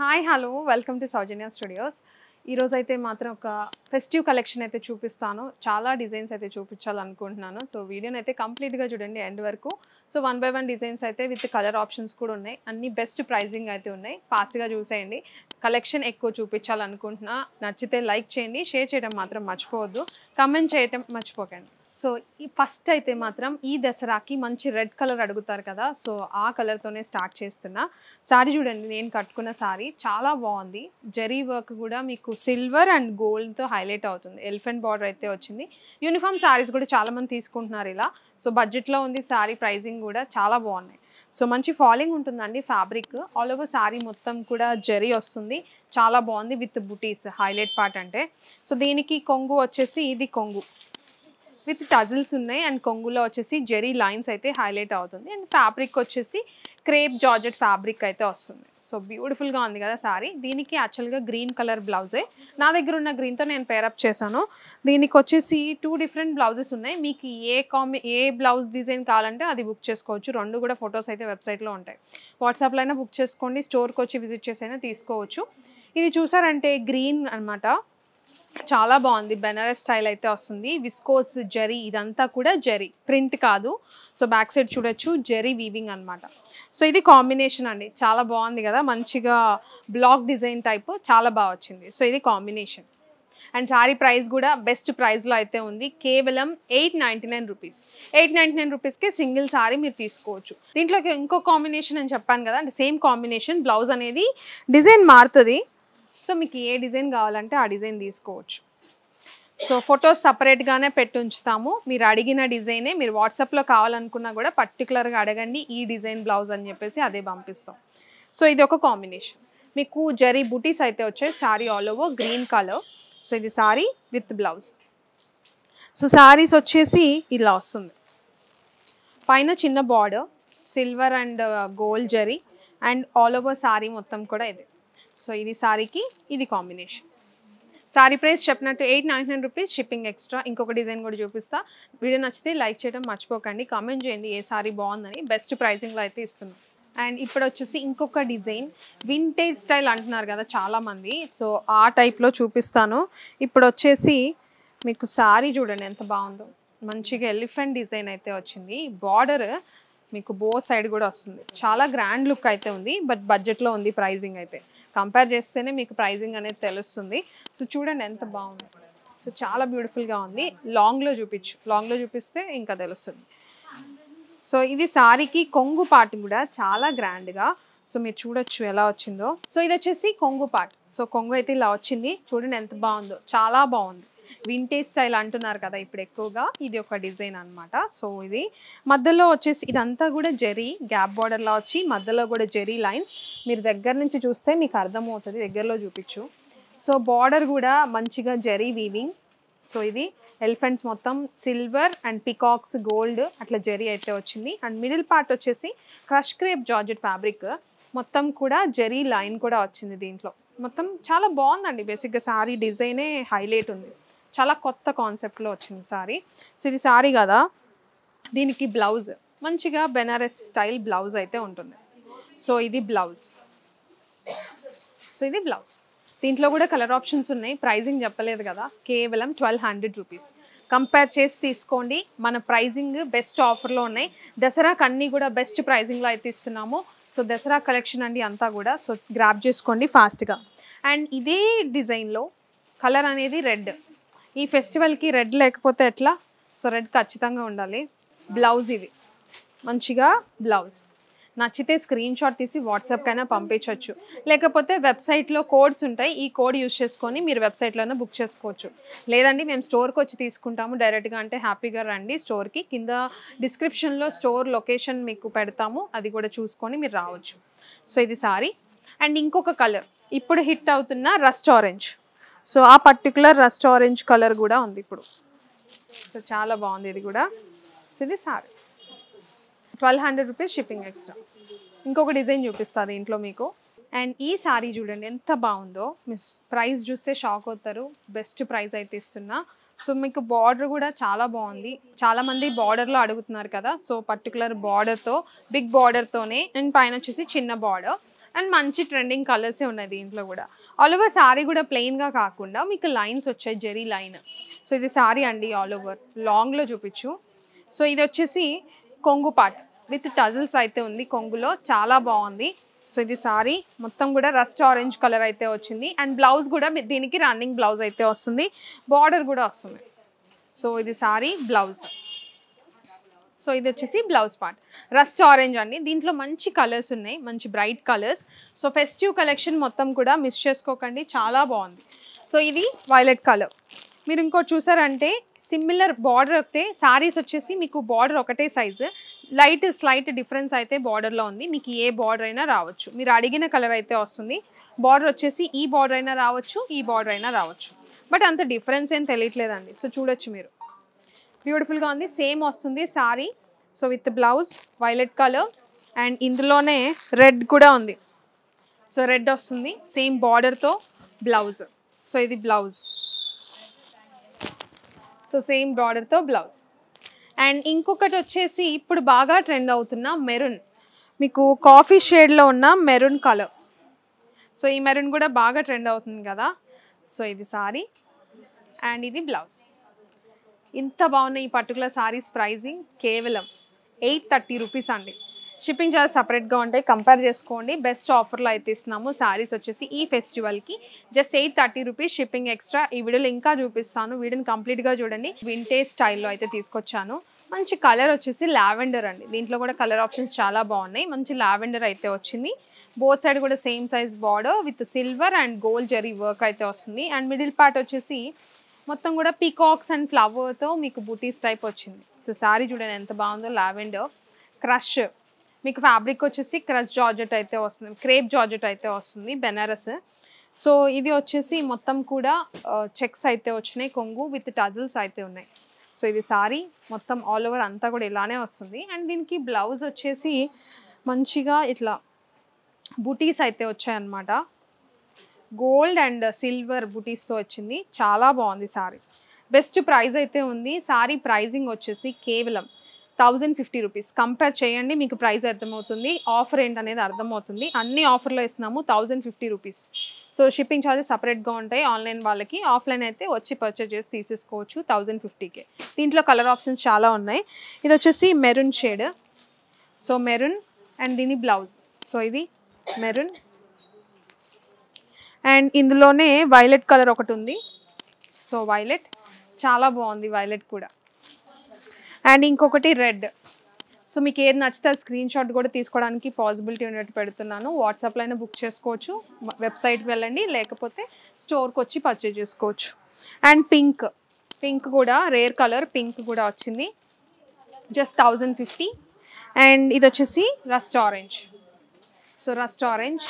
Hi hello welcome to Soujanya studios. ఈరోజు అయితే మాత్రం ఒక ఫెస్టివ్ కలెక్షన్ అయితే చూపిస్తాను. చాలా డిజైన్స్ అయితే చూపించాలనుకుంటున్నాను. సో వీడియోని అయితే కంప్లీట్గా చూడండి ఎండ్ వరకు. సో 1 by 1 డిజైన్స్ అయితే విత్ కలర్ ఆప్షన్స్ కూడా ఉన్నాయి. అన్ని బెస్ట్ ప్రైజింగ్ అయితే ఉన్నాయి. ఫాస్ట్గా చూసేయండి. కలెక్షన్ ఎక్కువ చూపించాలనుకుంటున్నా. నచ్చితే లైక్ చేయండి, షేర్ చేయడం మాత్రం మర్చిపోవద్దు, కమెంట్ చేయడం మర్చిపోకండి. సో ఈ ఫస్ట్ అయితే మాత్రం ఈ దసరాకి మంచి రెడ్ కలర్ అడుగుతారు కదా, సో ఆ కలర్తోనే స్టార్ట్ చేస్తున్నా. శారీ చూడండి, నేను కట్టుకున్న శారీ చాలా బాగుంది. జరీ వర్క్ కూడా మీకు సిల్వర్ అండ్ గోల్డ్తో హైలైట్ అవుతుంది. ఎలిఫెంట్ బార్డర్ అయితే వచ్చింది. యూనిఫామ్ శారీస్ కూడా చాలామంది తీసుకుంటున్నారు ఇలా. సో బడ్జెట్లో ఉంది శారీ, ప్రైజింగ్ కూడా చాలా బాగున్నాయి. సో మంచి ఫాలింగ్ ఉంటుందండి ఫ్యాబ్రిక్. ఆల్ ఓవర్ శారీ మొత్తం కూడా జరీ వస్తుంది. చాలా బాగుంది విత్ బుటీస్, హైలైట్ పార్ట్ అంటే. సో దీనికి కొంగు వచ్చేసి ఇది కొంగు విత్ టజిల్స్ ఉన్నాయి అండ్ కొంగులో వచ్చేసి జెరీ లైన్స్ అయితే హైలైట్ అవుతుంది. అండ్ ఫ్యాబ్రిక్ వచ్చేసి క్రేప్ జార్జెట్ ఫ్యాబ్రిక్ అయితే వస్తుంది. సో బ్యూటిఫుల్గా ఉంది కదా సారీ. దీనికి యాక్చువల్గా గ్రీన్ కలర్ బ్లౌజే, నా దగ్గర ఉన్న గ్రీన్తో నేను పేరప్ చేశాను. దీనికి వచ్చేసి 2 డిఫరెంట్ బ్లౌజెస్ ఉన్నాయి. మీకు ఏ బ్లౌజ్ డిజైన్ కావాలంటే అది బుక్ చేసుకోవచ్చు. 2 కూడా ఫొటోస్ అయితే వెబ్సైట్లో ఉంటాయి. వాట్సాప్లో అయినా బుక్ చేసుకోండి, స్టోర్కి వచ్చి విజిట్ చేసి అయినా తీసుకోవచ్చు. ఇది చూసారంటే గ్రీన్ అనమాట, చాలా బాగుంది. బెనారస్ స్టైల్ అయితే వస్తుంది. విస్కోస్ జరీ, ఇదంతా కూడా జరీ ప్రింట్ కాదు. సో బ్యాక్ సైడ్ చూడొచ్చు, జరీ వీవింగ్ అనమాట. సో ఇది కాంబినేషన్ అండి, చాలా బాగుంది కదా, మంచిగా బ్లాక్ డిజైన్ టైప్, చాలా బాగా వచ్చింది. సో ఇది కాంబినేషన్. అండ్ శారీ ప్రైస్ కూడా బెస్ట్ ప్రైస్లో అయితే ఉంది. కేవలం 899 రూపీస్. 899 రూపీస్కి సింగిల్ శారీ మీరు తీసుకోవచ్చు. దీంట్లోకి ఇంకో కాంబినేషన్ అని చెప్పాను కదా, అంటే సేమ్ కాంబినేషన్, బ్లౌజ్ అనేది డిజైన్ మారుతుంది. సో మీకు ఏ డిజైన్ కావాలంటే ఆ డిజైన్ తీసుకోవచ్చు. సో ఫొటోస్ సపరేట్గానే పెట్టి ఉంచుతాము. మీరు అడిగిన డిజైనే, మీరు వాట్సాప్లో కావాలనుకున్నా కూడా పర్టికులర్గా అడగండి ఈ డిజైన్ బ్లౌజ్ అని చెప్పేసి అదే పంపిస్తాం. సో ఇది ఒక కాంబినేషన్. మీకు జరీ బుటీస్ అయితే వచ్చాయి. Sari all over green colour. So ఇది sari with blouse. So saris వచ్చేసి ఇలా వస్తుంది. పైన చిన్న border, silver and gold zari, and all over sari మొత్తం కూడా ఇది. సో ఇది శారీకి ఇది కాంబినేషన్. శారీ ప్రైస్ చెప్పినట్టు 899 రూపీస్, షిప్పింగ్ ఎక్స్ట్రా. ఇంకొక డిజైన్ కూడా చూపిస్తా. వీడియో నచ్చితే లైక్ చేయడం మర్చిపోకండి, కామెంట్ చేయండి ఏ శారీ బాగుందని. బెస్ట్ ప్రైసింగ్లో అయితే ఇస్తున్నాం. అండ్ ఇప్పుడు వచ్చేసి ఇంకొక డిజైన్, వింటేజ్ స్టైల్ అంటున్నారు కదా చాలామంది, సో ఆ టైప్లో చూపిస్తాను. ఇప్పుడు వచ్చేసి మీకు శారీ చూడండి ఎంత బాగుందో, మంచిగా ఎలిఫెంట్ డిజైన్ అయితే వచ్చింది. బార్డర్ మీకు బో సైడ్ కూడా వస్తుంది. చాలా గ్రాండ్ లుక్ అయితే ఉంది, బట్ బడ్జెట్లో ఉంది. ప్రైజింగ్ అయితే కంపేర్ చేస్తేనే మీకు ప్రైజింగ్ అనేది తెలుస్తుంది. సో చూడండి ఎంత బాగుంది. సో చాలా బ్యూటిఫుల్గా ఉంది. లాంగ్లో చూపిస్తే ఇంకా తెలుస్తుంది. సో ఇది శారీకి కొంగు పార్ట్ కూడా చాలా గ్రాండ్గా, సో మీరు చూడొచ్చు ఎలా వచ్చిందో. సో ఇది వచ్చేసి కొంగు పార్ట్. సో కొంగు అయితే ఇలా వచ్చింది. చూడండి ఎంత బాగుందో, చాలా బాగుంది. వింటేజ్ స్టైల్ అంటున్నారు కదా ఇప్పుడు ఎక్కువగా, ఇది ఒక డిజైన్ అనమాట. సో ఇది మధ్యలో వచ్చేసి ఇదంతా కూడా జెరీ గ్యాప్ బార్డర్లా వచ్చి మధ్యలో కూడా జెరీ లైన్స్. మీరు దగ్గర నుంచి చూస్తే మీకు అర్థమవుతుంది, దగ్గరలో చూపించు. సో బార్డర్ కూడా మంచిగా జెరీ వీవింగ్. సో ఇది ఎలిఫెంట్స్ మొత్తం సిల్వర్ అండ్ పికాక్స్ గోల్డ్ అట్లా జెరీ అయితే వచ్చింది. అండ్ మిడిల్ పార్ట్ వచ్చేసి క్రష్ క్రేప్ జార్జెట్ ఫ్యాబ్రిక్, మొత్తం కూడా జెరీ లైన్ కూడా వచ్చింది దీంట్లో. మొత్తం చాలా బాగుందండి. బేసిక్గా శారీ డిజైనే హైలైట్ ఉంది. చాలా కొత్త కాన్సెప్ట్లో వచ్చింది శారీ. సో ఇది శారీ కదా, దీనికి బ్లౌజ్ మంచిగా బెనారస్ స్టైల్ బ్లౌజ్ అయితే ఉంటుంది. సో ఇది బ్లౌజ్. సో ఇది బ్లౌజ్. దీంట్లో కూడా కలర్ ఆప్షన్స్ ఉన్నాయి. ప్రైజింగ్ చెప్పలేదు కదా, కేవలం 1200 రూపీస్. కంపేర్ చేసి తీసుకోండి. మన ప్రైజింగ్ బెస్ట్ ఆఫర్లో ఉన్నాయి. దసరాకి అన్నీ కూడా బెస్ట్ ప్రైజింగ్లో అయితే ఇస్తున్నాము. సో దసరా కలెక్షన్ అండి అంతా కూడా. సో గ్రాప్ చేసుకోండి ఫాస్ట్గా. అండ్ ఇదే డిజైన్లో కలర్ అనేది రెడ్. ఈ ఫెస్టివల్కి రెడ్ లేకపోతే ఎట్లా? సో రెడ్ ఖచ్చితంగా ఉండాలి. బ్లౌజ్ ఇది మంచిగా బ్లౌజ్. నచ్చితే స్క్రీన్ షాట్ తీసి వాట్సాప్కైనా పంపించవచ్చు, లేకపోతే వెబ్సైట్లో కోడ్స్ ఉంటాయి. ఈ కోడ్ యూజ్ చేసుకొని మీరు వెబ్సైట్లోనే బుక్ చేసుకోవచ్చు. లేదండి మేము స్టోర్కి వచ్చి తీసుకుంటాము డైరెక్ట్గా అంటే హ్యాపీగా రండి స్టోర్కి. కింద డిస్క్రిప్షన్లో స్టోర్ లొకేషన్ మీకు పెడతాము, అది కూడా చూసుకొని మీరు రావచ్చు. సో ఇది సారీ. అండ్ ఇంకొక కలర్ ఇప్పుడు హిట్ అవుతున్న రస్ట్ ఆరెంజ్. సో ఆ పర్టికులర్ రస్ట్ ఆరెంజ్ కలర్ కూడా ఉంది ఇప్పుడు. సో చాలా బాగుంది ఇది కూడా. సో ఇది సారీ 1200 రూపీస్, షిప్పింగ్ ఎక్స్ట్రా. ఇంకొక డిజైన్ చూపిస్తుంది ఇంట్లో మీకు. అండ్ ఈ సారీ చూడండి ఎంత బాగుందో, మీ ప్రైస్ చూస్తే షాక్ అవుతారు. బెస్ట్ ప్రైస్ అయితే ఇస్తున్నా. సో మీకు బార్డర్ కూడా చాలా బాగుంది. చాలామంది బార్డర్లో అడుగుతున్నారు కదా, సో పర్టికులర్ బార్డర్తో, బిగ్ బార్డర్తోనే, అండ్ పైన వచ్చేసి చిన్న బార్డర్. అండ్ మంచి ట్రెండింగ్ కలర్సే ఉన్నాయి దీంట్లో కూడా. ఆల్ ఓవర్ శారీ కూడా ప్లెయిన్గా కాకుండా మీకు లైన్స్ వచ్చాయి, జెరీ లైన్. సో ఇది శారీ అండి, ఆల్ ఓవర్ లాంగ్లో చూపించు. సో ఇది వచ్చేసి కొంగు పార్ట్ విత్ టజిల్స్ అయితే ఉంది కొంగులో, చాలా బాగుంది. సో ఇది సారీ మొత్తం కూడా రస్ట్ ఆరెంజ్ కలర్ అయితే వచ్చింది. అండ్ బ్లౌజ్ కూడా దీనికి రన్నింగ్ బ్లౌజ్ అయితే వస్తుంది, బార్డర్ కూడా వస్తుంది. సో ఇది సారీ బ్లౌజ్. సో ఇది వచ్చేసి బ్లౌజ్ పార్ట్, రస్ట్ ఆరెంజ్ అండి. దీంట్లో మంచి కలర్స్ ఉన్నాయి, మంచి bright colours. So festive collection మొత్తం కూడా మిస్ చేసుకోకండి, చాలా బాగుంది. సో ఇది వైలెట్ కలర్. మీరు ఇంకోటి చూసారంటే సిమిలర్ బార్డర్ అయితే శారీస్ వచ్చేసి మీకు బార్డర్ ఒకటే సైజు, స్లైట్ డిఫరెన్స్ అయితే బార్డర్లో ఉంది. మీకు ఏ బార్డర్ అయినా రావచ్చు, మీరు అడిగిన కలర్ అయితే వస్తుంది. బార్డర్ వచ్చేసి ఈ బార్డర్ అయినా రావచ్చు, ఈ బార్డర్ అయినా రావచ్చు, బట్ అంత డిఫరెన్స్ ఏం తెలియట్లేదండి. సో చూడొచ్చు మీరు, బ్యూటిఫుల్గా ఉంది, సేమ్ వస్తుంది sari. So with blouse violet colour and ఇందులోనే రెడ్ కూడా ఉంది. సో రెడ్ వస్తుంది సేమ్ బార్డర్తో బ్లౌజ్. సో ఇది బ్లౌజ్, సో సేమ్ బార్డర్తో బ్లౌజ్. అండ్ ఇంకొకటి వచ్చేసి ఇప్పుడు బాగా ట్రెండ్ అవుతున్న మెరూన్, మీకు కాఫీ షేడ్లో ఉన్న మెరూన్ కలర్. సో ఈ మెరూన్ కూడా బాగా ట్రెండ్ అవుతుంది కదా. సో ఇది సారీ అండ్ ఇది బ్లౌజ్. ఇంత బాగున్నాయి ఈ పర్టికులర్ సారీస్. ప్రైజింగ్ కేవలం 830 రూపీస్ అండి. షిప్పింగ్ చార్జ్ సపరేట్గా ఉంటాయి, కంపేర్ చేసుకోండి. బెస్ట్ ఆఫర్లో అయితే ఇస్తున్నాము. శారీస్ వచ్చేసి ఈ ఫెస్టివల్కి జస్ట్ 830 రూపీస్, షిప్పింగ్ ఎక్స్ట్రా. ఈ వీడియోలో ఇంకా చూపిస్తాను, వీడియోని కంప్లీట్గా చూడండి. వింటేజ్ స్టైల్లో అయితే తీసుకొచ్చాను. మంచి కలర్ వచ్చేసి లావెండర్ అండి. దీంట్లో కూడా కలర్ ఆప్షన్స్ చాలా బాగున్నాయి. మంచి లావెండర్ అయితే వచ్చింది. బోత్ సైడ్ కూడా same size border with silver and gold zari work అయితే వస్తుంది. అండ్ మిడిల్ పార్ట్ వచ్చేసి మొత్తం కూడా పీకాక్స్ అండ్ ఫ్లవర్తో మీకు బూటీస్ టైప్ వచ్చింది. సో శారీ చూడండి ఎంత బాగుందో, లావెండర్ క్రష్. మీకు ఫ్యాబ్రిక్ వచ్చేసి క్రష్ జార్జెట్ అయితే వస్తుంది, క్రేప్ జార్జెట్ అయితే వస్తుంది, బెనారస్. సో ఇది వచ్చేసి మొత్తం కూడా చెక్స్ అయితే వచ్చినాయి, కొంగు విత్ టజిల్స్ అయితే ఉన్నాయి. సో ఇది సారీ మొత్తం ఆల్ ఓవర్ అంతా కూడా ఇలానే వస్తుంది. అండ్ దీనికి బ్లౌజ్ వచ్చేసి మంచిగా ఇట్లా బూటీస్ అయితే వచ్చాయన్నమాట, గోల్డ్ అండ్ సిల్వర్ బూటీస్తో వచ్చింది. చాలా బాగుంది సారీ. బెస్ట్ ప్రైస్ అయితే ఉంది. సారీ ప్రైజింగ్ వచ్చేసి కేవలం 1050 రూపీస్. కంపేర్ చేయండి, మీకు ప్రైస్ అర్థమవుతుంది, ఆఫర్ ఏంటనేది అర్థమవుతుంది. అన్ని ఆఫర్లో ఇస్తున్నాము 1050 రూపీస్. సో షిప్పింగ్ ఛార్జెస్ సపరేట్గా ఉంటాయి ఆన్లైన్ వాళ్ళకి. ఆఫ్లైన్ అయితే వచ్చి పర్చేజ్ చేసి తీసేసుకోవచ్చు 1050కే. దీంట్లో కలర్ ఆప్షన్స్ చాలా ఉన్నాయి. ఇది వచ్చేసి maroon shade. So maroon and దీని బ్లౌజ్. సో ఇది మెరూన్ అండ్ ఇందులోనే వైలెట్ కలర్ ఒకటి ఉంది. సో వైలెట్ చాలా బాగుంది, వైలెట్ కూడా. అండ్ ఇంకొకటి రెడ్. సో మీకు ఏది నచ్చితే స్క్రీన్ షాట్ కూడా తీసుకోవడానికి పాసిబిలిటీ ఉన్నట్టు పెడుతున్నాను. వాట్సాప్లో అయినా బుక్ చేసుకోవచ్చు, వెబ్సైట్కి వెళ్ళండి, లేకపోతే స్టోర్కి వచ్చి పర్చేజ్ చేసుకోవచ్చు. అండ్ పింక్ కూడా రేర్ కలర్, పింక్ కూడా వచ్చింది, జస్ట్ 1050. అండ్ ఇది వచ్చేసి rust orange. So rust orange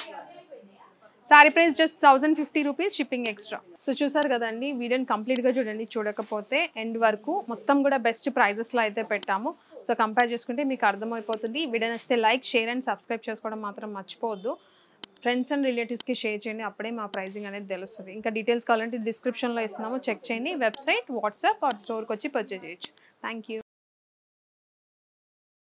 sorry price just 1050 rupees, shipping extra. So చూసారు కదండి, వీడియోని కంప్లీట్గా చూడండి, చూడకపోతే ఎండ్ వరకు. మొత్తం కూడా బెస్ట్ ప్రైజెస్లో అయితే పెట్టాము. సో కంపేర్ చేసుకుంటే మీకు అర్థమైపోతుంది. వీడియో నచ్చితే లైక్, షేర్ అండ్ సబ్స్క్రైబ్ చేసుకోవడం మాత్రం మర్చిపోవద్దు. ఫ్రెండ్స్ అండ్ రిలేటివ్స్కి షేర్ చేయండి, అప్పుడే మా ప్రైజింగ్ అనేది తెలుస్తుంది. ఇంకా డీటెయిల్స్ కావాలంటే డిస్క్రిప్షన్లో ఇస్తున్నాము, చెక్ చేయండి. వెబ్సైట్, వాట్సాప్ ఆర్ స్టోర్కి వచ్చి పర్చేజ్ చేయొచ్చు. Thank you.